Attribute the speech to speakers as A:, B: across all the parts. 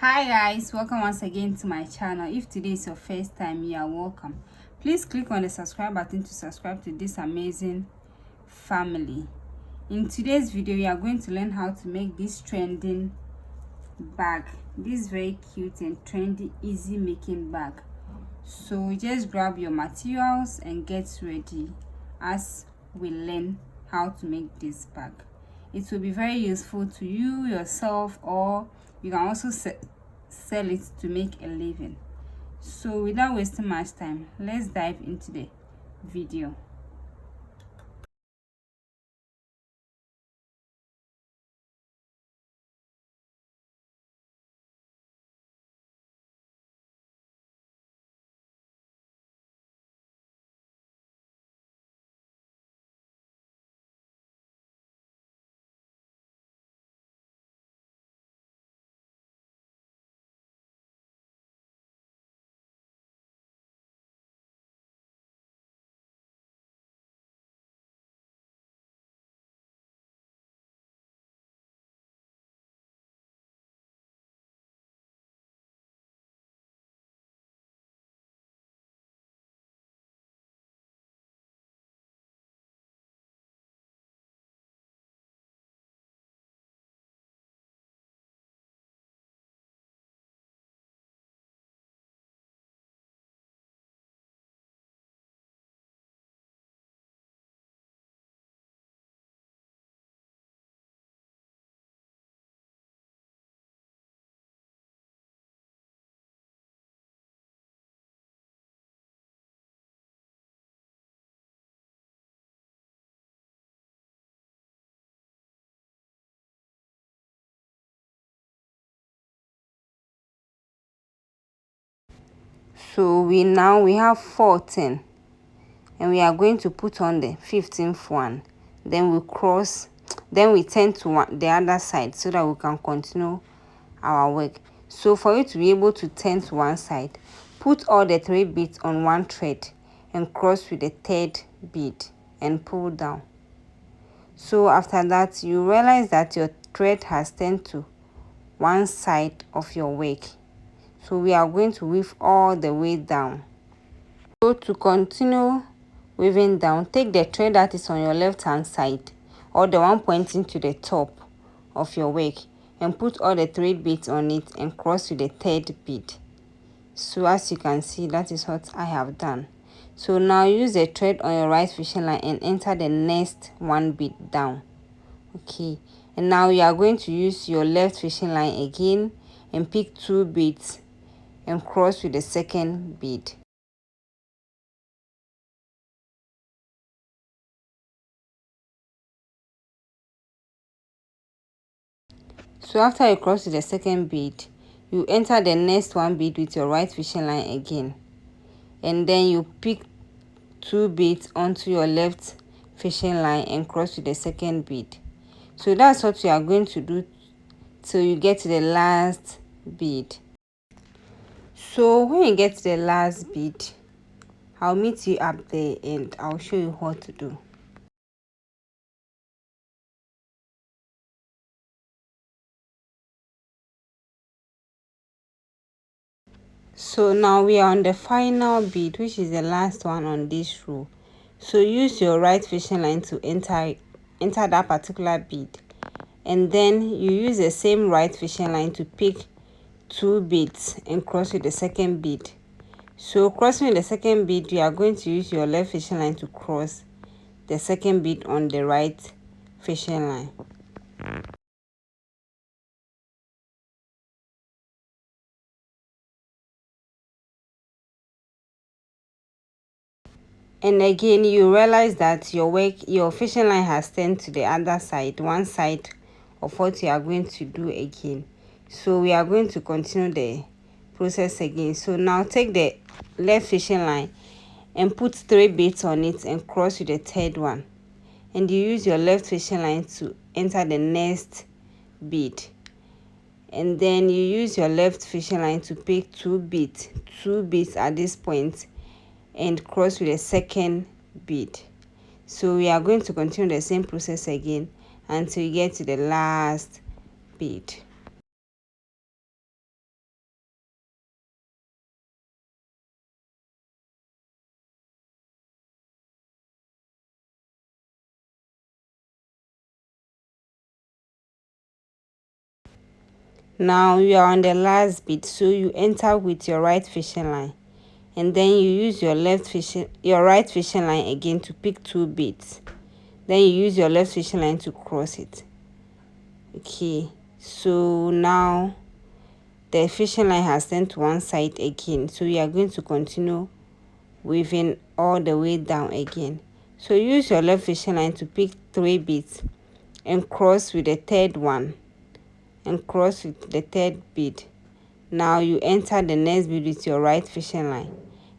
A: Hi guys, welcome once again to my channel. If today is your first time, you are welcome. Please click on the subscribe button to subscribe to this amazing family. In today's video, we are going to learn how to make this trending bag. This very cute and trendy, easy making bag. So just grab your materials and get ready as we learn how to make this bag. It will be very useful to you yourself, or you can also sell it to make a living. So without wasting much time, let's dive into the video. So we have 14, and we are going to put on the 15th one. Then we cross, then we turn to the other side so that we can continue our work. So for you to be able to turn to one side, put all the 3 beads on one thread and cross with the 3rd bead and pull down. So after that, you realize that your thread has turned to one side of your work. So we are going to weave all the way down. So to continue weaving down, take the thread that is on your left hand side, or the one pointing to the top of your work, and put all the 3 beads on it and cross with the 3rd bead. So as you can see, that is what I have done. So now use the thread on your right fishing line and enter the next 1 bead down. Okay, and now you are going to use your left fishing line again and pick 2 beads and cross with the 2nd bead. So after you cross with the 2nd bead, you enter the next 1 bead with your right fishing line again, and then you pick 2 beads onto your left fishing line and cross with the 2nd bead. So that's what you are going to do till you get to the last bead. So when you get to the last bead, I'll meet you up there and I'll show you what to do. So now we are on the final bead, which is the last one on this row. So use your right fishing line to enter that particular bead, and then you use the same right fishing line to pick 2 beads and cross with the 2nd bead. So crossing with the 2nd bead, you are going to use your left fishing line to cross the 2nd bead on the right fishing line. And again, you realize that your fishing line has turned to the other side, one side of what you are going to do again. So we are going to continue the process again. So now take the left fishing line and put 3 beads on it and cross with the 3rd one, and you use your left fishing line to enter the next bead, and then you use your left fishing line to pick 2 beads at this point and cross with a 2nd bead. So we are going to continue the same process again until you get to the last bead. Now you are on the last bead, so you enter with your right fishing line, and then you use your right fishing line again to pick 2 beads. Then you use your left fishing line to cross it. Okay, so now the fishing line has turned to one side again, so you are going to continue weaving all the way down again. So use your left fishing line to pick 3 beads and cross with the third one, and cross with the third bead. Now you enter the next bead with your right fishing line,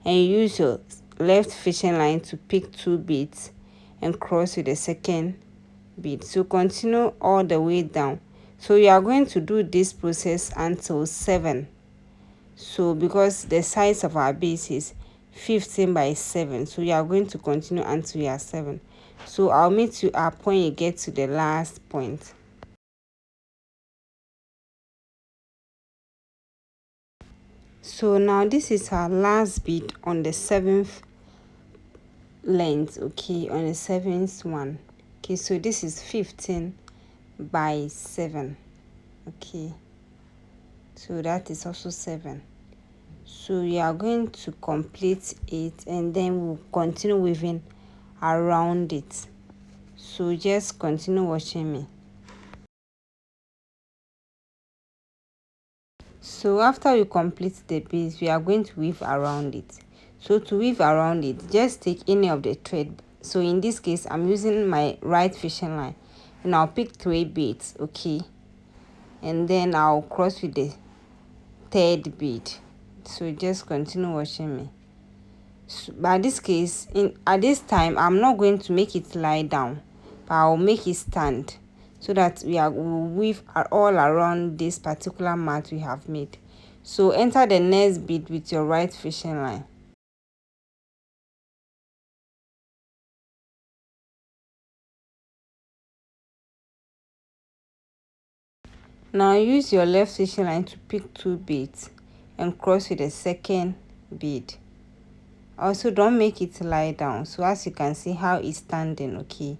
A: and you use your left fishing line to pick 2 beads and cross with the second bead. So continue all the way down. So you are going to do this process until 7. So because the size of our base is 15 by 7, so you are going to continue until you are 7. So I'll meet you up when you get to the last point. So now this is our last bead on the 7th length. Okay, on the 7th one. Okay, so this is 15 by 7. Okay, so that is also 7. So you are going to complete it, and then we'll continue weaving around it. So just continue watching me. So after you complete the base, we are going to weave around it. So to weave around it, just take any of the thread. So in this case, I'm using my right fishing line, and I'll pick 3 beads. Okay, and then I'll cross with the third bead. So just continue watching me. So by this case, at this time, I'm not going to make it lie down, but I'll make it stand, so that we'll weave all around this particular mat we have made. So enter the next bead with your right fishing line. Now use your left fishing line to pick 2 beads and cross with the second bead. Also, don't make it lie down. So as you can see how it's standing. Okay,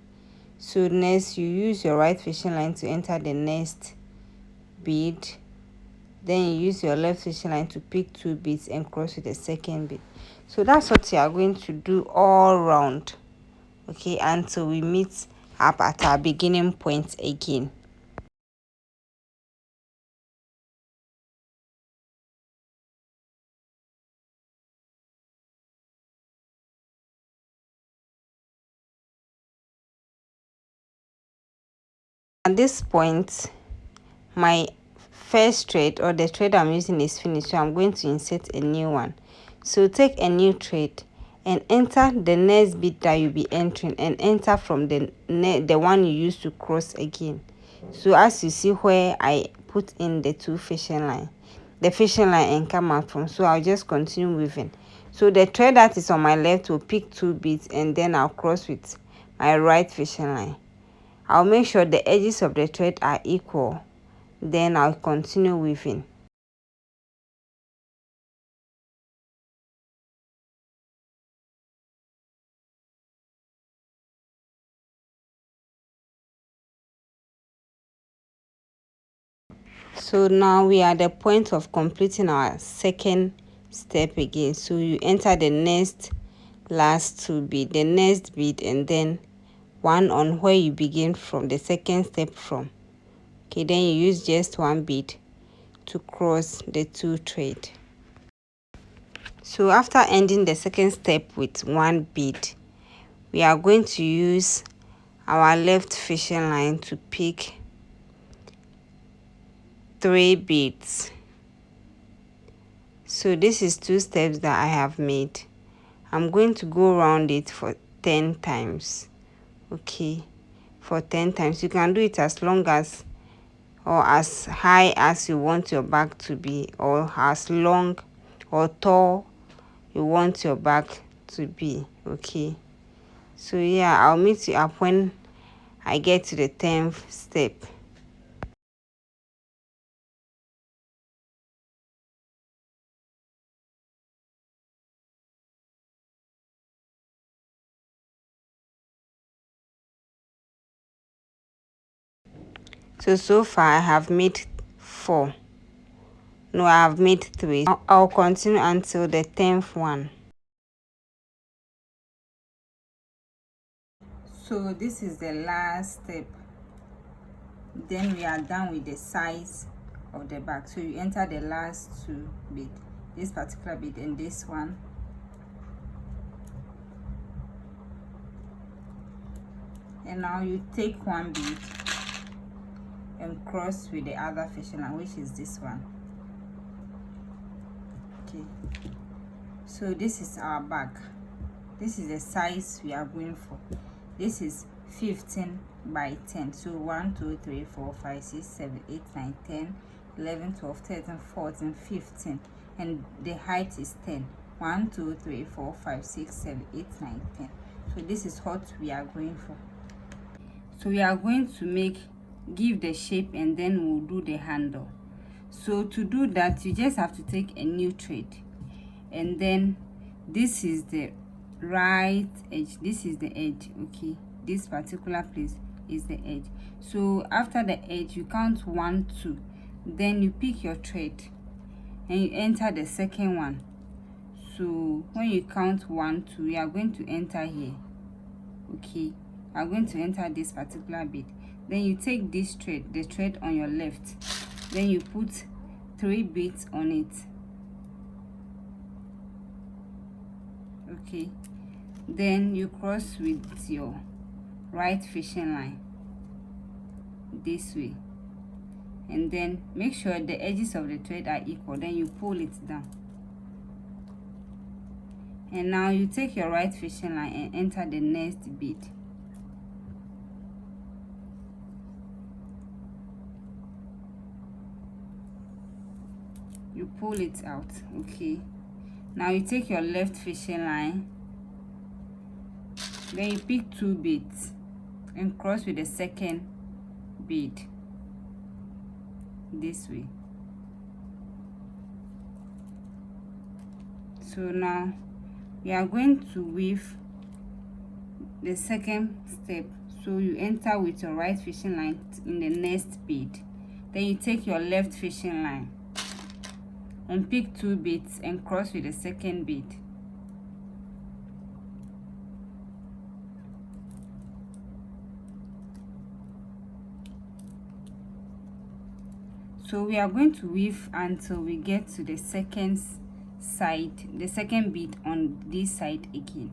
A: so next you use your right fishing line to enter the next bead. Then you use your left fishing line to pick 2 beads and cross with the second bead. So that's what you are going to do all round. Okay, until we meet up at our beginning point again. At this point, my first thread, or the thread I'm using, is finished, so I'm going to insert a new one. So take a new thread and enter the next bead that you'll be entering, and enter from the one you used to cross again. So as you see where I put in the 2 fishing line, the fishing line and come out from, so I'll just continue weaving. So the thread that is on my left will pick 2 beads, and then I'll cross with my right fishing line. I'll make sure the edges of the thread are equal, then I'll continue weaving. So now we are at the point of completing our second step again. So you enter the next last 2 bead, the next bead, and then one on where you begin from the second step from. Okay, then you use just 1 bead to cross the 2 thread. So after ending the second step with 1 bead, we are going to use our left fishing line to pick 3 beads. So this is 2 steps that I have made. I'm going to go around it for 10 times. Okay, for 10 times. You can do it as long as or as high as you want your bag to be, or as long or tall you want your bag to be. Okay, so yeah, I'll meet you up when I get to the 10th step. So far I have made 4. No, I have made 3. I'll continue until the 10th one. So this is the last step. Then we are done with the size of the bag. So you enter the last 2 bead, this particular bead and this one. And now you take 1 bead and cross with the other fishing line, which is this one. Okay, so this is our bag. This is the size we are going for. This is 15 by 10. So 1 2 3 4 5 6 7 8 9 10 11 12 13 14 15, and the height is 10. 1 2 3 4 5 6 7 8 9 10. So this is what we are going for. So we are going to give the shape, and then we'll do the handle. So to do that, you just have to take a new thread, and then this is the right edge, this is the edge. Okay, this particular place is the edge. So after the edge, you count 1 2, then you pick your thread and you enter the second one. So when you count 1 2, you are going to enter here. Okay, you are going to enter this particular bit. Then you take this thread, the thread on your left, then you put 3 beads on it. Okay, then you cross with your right fishing line this way, and then make sure the edges of the thread are equal. Then you pull it down, and now you take your right fishing line and enter the next bead. You pull it out. Okay, now you take your left fishing line, then you pick 2 beads and cross with the second bead this way. So now we are going to weave the second step. So you enter with your right fishing line in the next bead, then you take your left fishing line and pick 2 beads and cross with the second bead. So we are going to weave until we get to the second side, the second bead on this side again.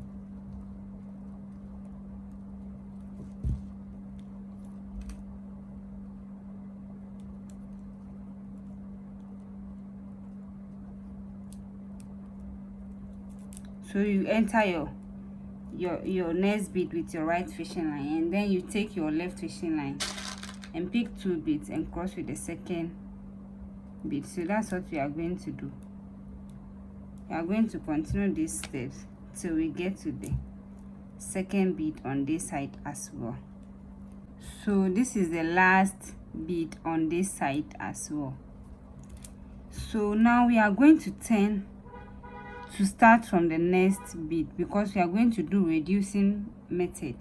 A: So you enter your next bead with your right fishing line, and then you take your left fishing line and pick 2 beads and cross with the second bead. So that's what we are going to do. We are going to continue these steps till we get to the second bead on this side as well. So this is the last bead on this side as well. So now we are going to turn to start from the next bead, because we are going to do reducing method.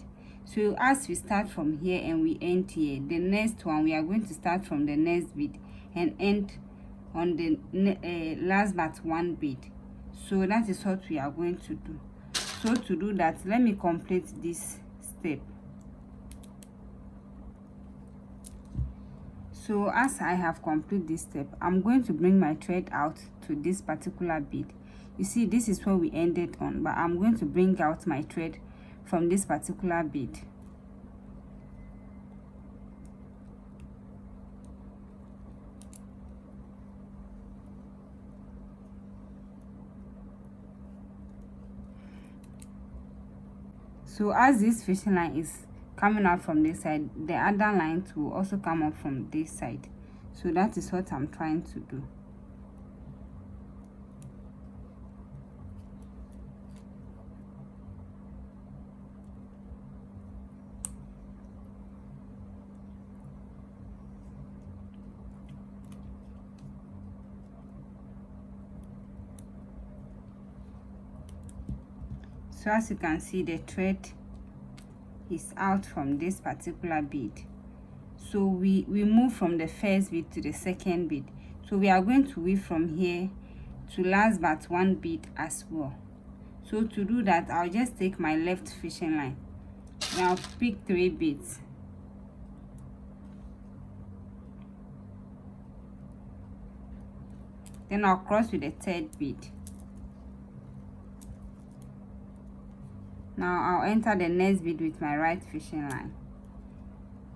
A: So as we start from here and we end here, the next one we are going to start from the next bead and end on the last but 1 bead. So that is what we are going to do. So to do that, let me complete this step. So as I have completed this step, I'm going to bring my thread out to this particular bead. You see, this is where we ended on, but I'm going to bring out my thread from this particular bead. So as this fishing line is coming out from this side, the other lines will also come up from this side. So that is what I'm trying to do. So as you can see, the thread is out from this particular bead. So we move from the first bead to the second bead. So we are going to weave from here to last but one bead as well. So to do that, I'll just take my left fishing line and I'll pick 3 beads. Then I'll cross with the 3rd bead. Now I'll enter the next bead with my right fishing line.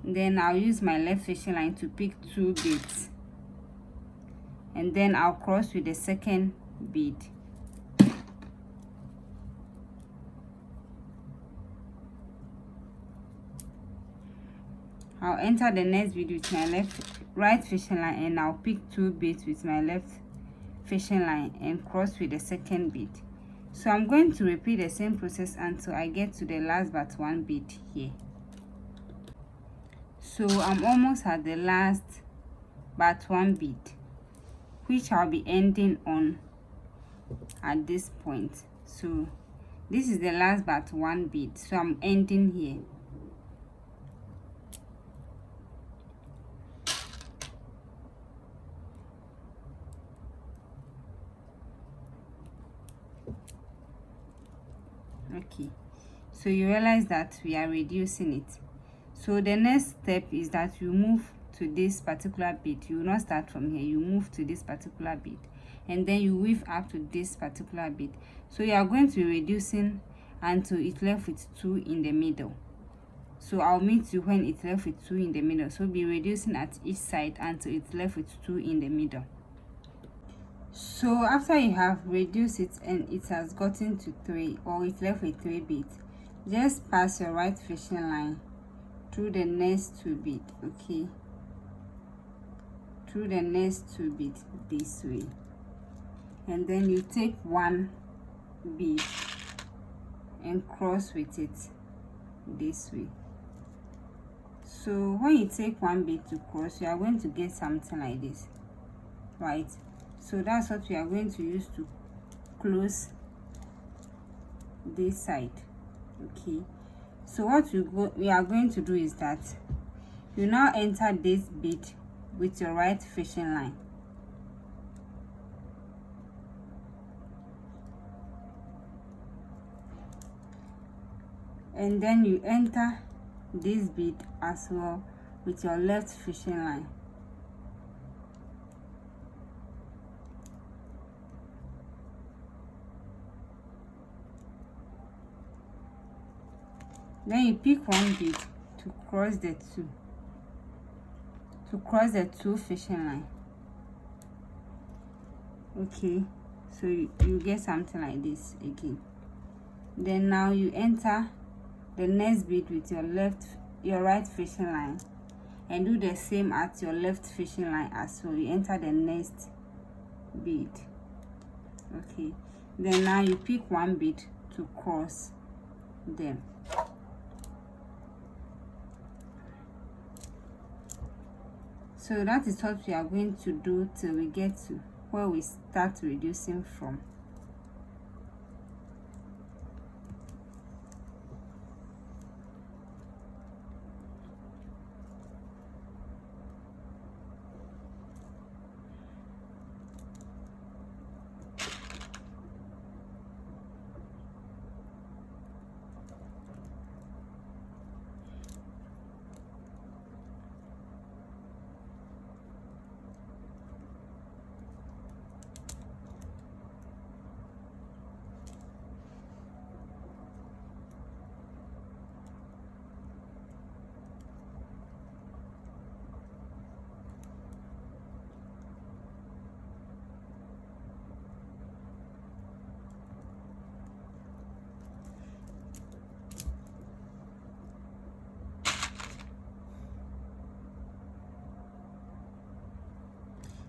A: Then I'll use my left fishing line to pick 2 beads. And then I'll cross with the 2nd bead. I'll enter the next bead with my right fishing line and I'll pick 2 beads with my left fishing line and cross with the 2nd bead. So I'm going to repeat the same process until I get to the last but one bead here. So I'm almost at the last but one bead, which I'll be ending on at this point. So this is the last but one bead, so I'm ending here. Okay, so you realize that we are reducing it. So the next step is that you move to this particular bead. You will not start from here, you move to this particular bead and then you weave up to this particular bead. So you are going to be reducing until it left with 2 in the middle. So I'll meet you when it's left with 2 in the middle. So be reducing at each side until it's left with 2 in the middle. So after you have reduced it and it has gotten to 3, or it's left with 3 beads, just pass your right fishing line through the next 2 beads, okay, through the next 2 beads this way, and then you take 1 bead and cross with it this way. So when you take 1 bead to cross, you are going to get something like this, right? So that's what we are going to use to close this side, okay. So what we are going to do is that you now enter this bead with your right fishing line, and then you enter this bead as well with your left fishing line. Then you pick 1 bead to cross the 2 fishing line, okay. So you get something like this again. Then now you enter the next bead with your right fishing line and do the same at your left fishing line as well. You enter the next bead, okay. Then now you pick 1 bead to cross them. So that is what we are going to do till we get to where we start reducing from.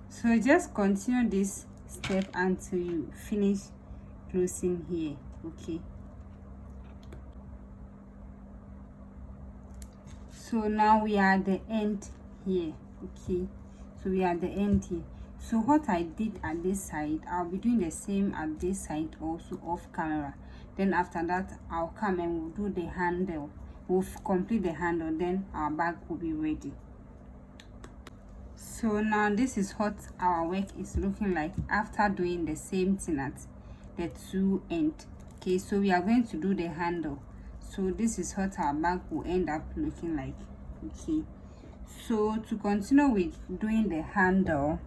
A: So just continue this step until you finish closing here, okay. So now we are at the end here, okay. So we are at the end here. So what I did at this side, I'll be doing the same at this side also off camera. Then after that, I'll come and we'll do the handle. We'll complete the handle, then our bag will be ready. So now this is what our work is looking like after doing the same thing at the two ends. Okay, so we are going to do the handle. So this is what our bag will end up looking like. Okay, so to continue with doing the handle,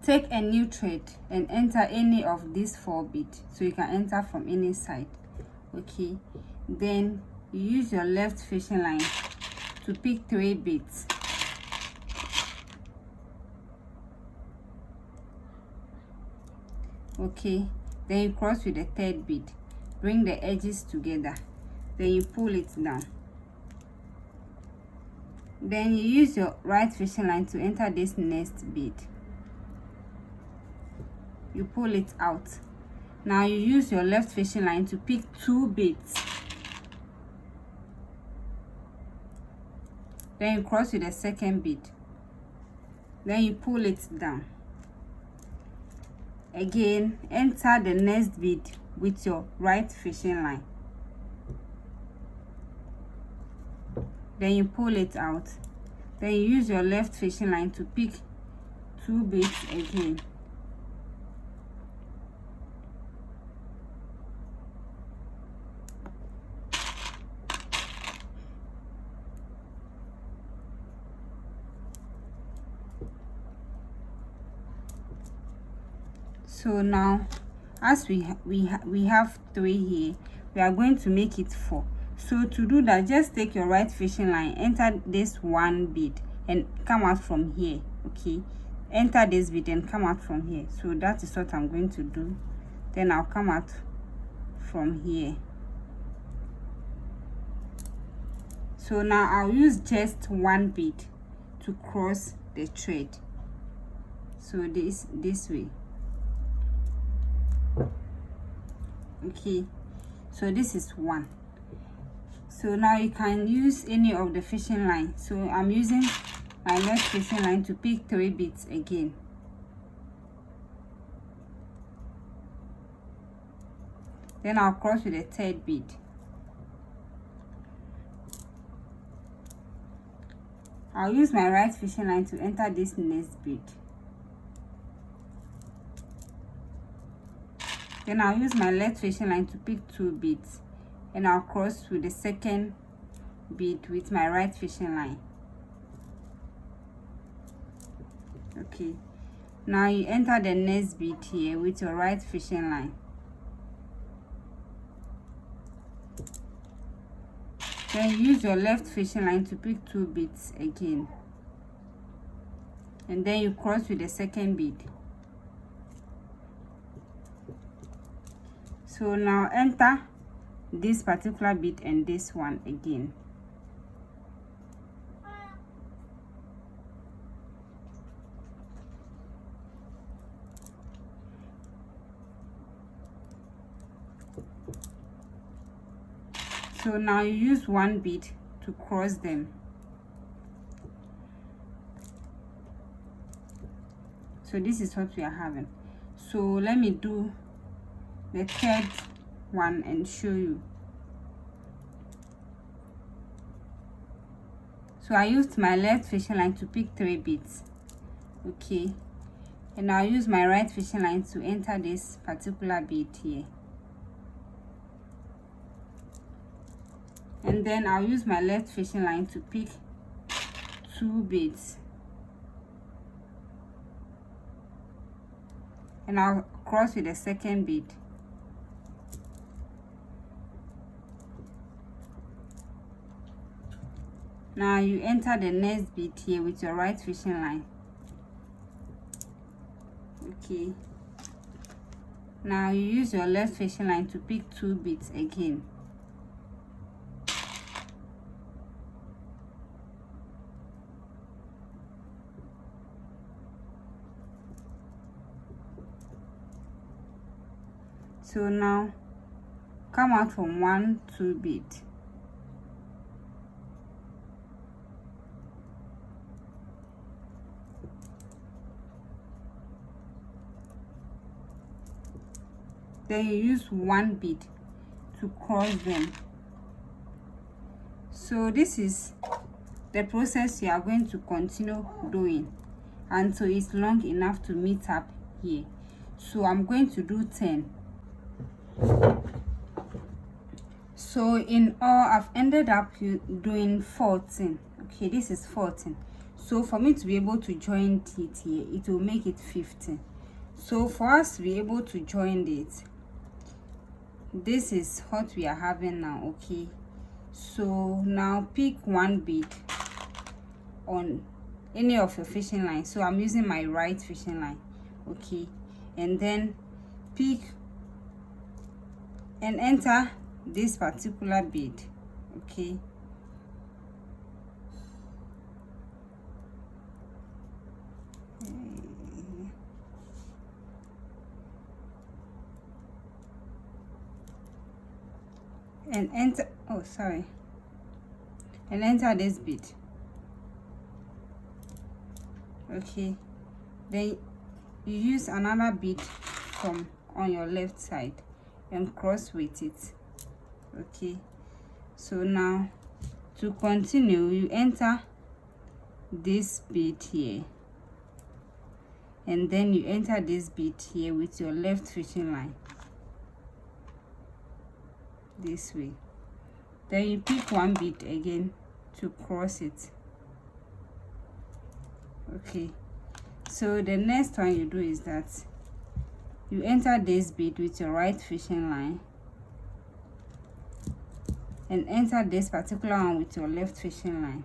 A: take a new thread and enter any of these 4 beads. So you can enter from any side. Okay, then you use your left fishing line to pick 3 beads. Okay, then you cross with the 3rd bead, bring the edges together, then you pull it down. Then you use your right fishing line to enter this next bead. You pull it out. Now you use your left fishing line to pick 2 beads. Then you cross with the 2nd bead. Then you pull it down. Again, enter the next bead with your right fishing line. Then you pull it out. Then you use your left fishing line to pick 2 beads again. So now, as we have 3 here, we are going to make it 4. So to do that, just take your right fishing line, enter this 1 bead and come out from here. Okay, enter this bead and come out from here. So that is what I'm going to do. Then I'll come out from here. So now I'll use just 1 bead to cross the thread. So this way. Okay, so this is 1. So now you can use any of the fishing line. So I'm using my left fishing line to pick 3 beads again. Then I'll cross with the 3rd bead. I'll use my right fishing line to enter this next bead. Then I'll use my left fishing line to pick 2 beads, and I'll cross with the 2nd bead with my right fishing line. Okay, now you enter the next bead here with your right fishing line. Then you use your left fishing line to pick 2 beads again, and then you cross with the 2nd bead. So now enter this particular bead and this one again. So now you use 1 bead to cross them. So this is what we are having. So let me do the 3rd one and show you. So I used my left fishing line to pick 3 beads. Okay, and I'll use my right fishing line to enter this particular bead here, and then I'll use my left fishing line to pick 2 beads, and I'll cross with the 2nd bead. Now you enter the next bead here with your right fishing line. Okay, now you use your left fishing line to pick 2 beads again. So now come out from 1 2 bead. Then you use 1 bead to cross them. So this is the process you are going to continue doing until it's long enough to meet up here. So I'm going to do 10. So in all, I've ended up doing 14. Okay, this is 14. So for me to be able to join it here, it will make it 15. So for us to be able to join it, this is what we are having now. Okay, so now pick one bead on any of your fishing line. So I'm using my right fishing line. Okay, and then pick and enter this particular bead. Okay, and enter, oh sorry, and enter this bead. Okay, then you use another bead from on your left side and cross with it. Okay, so now to continue, you enter this bead here, and then you enter this bead here with your left fishing line this way. Then you pick one bead again to cross it. Okay, so the next one you do is that you enter this bead with your right fishing line and enter this particular one with your left fishing line.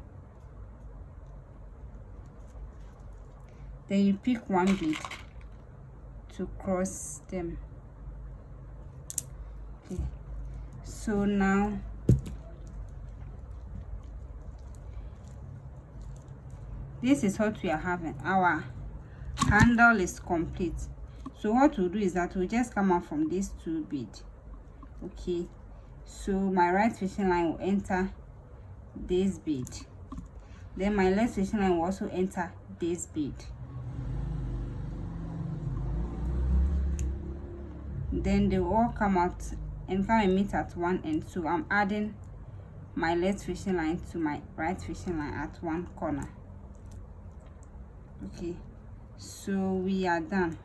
A: Then you pick one bead to cross them. Okay, so now this is what we are having. Our handle is complete. So what we'll do is that we'll just come out from these two beads. Okay, so my right fishing line will enter this bead, then my left fishing line will also enter this bead, then they will all come out and come and meet at one end. So I'm adding my left fishing line to my right fishing line at one corner. Okay, so we are done.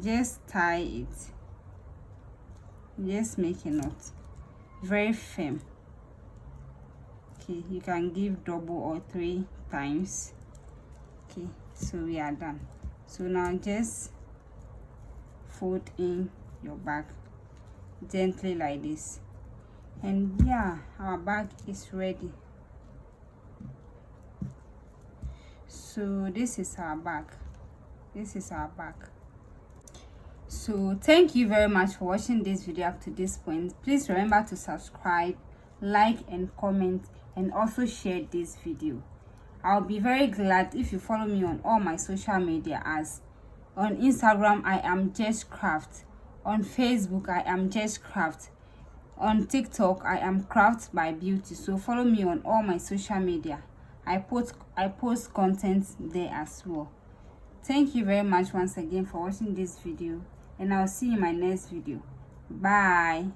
A: Just tie it, just make a knot, very firm. Okay, you can give double or 3 times. Okay, so we are done. So now just fold in your bag gently like this, and yeah, our bag is ready. So this is our bag. This is our bag. So thank you very much for watching this video up to this point. Please remember to subscribe, like and comment, and also share this video. I'll be very glad if you follow me on all my social media, as on Instagram I am Jess Craft, on Facebook I am Jess Craft, on TikTok I am Craft by Beauty. So follow me on all my social media. I post content there as well. Thank you very much once again for watching this video, and I'll see you in my next video. Bye.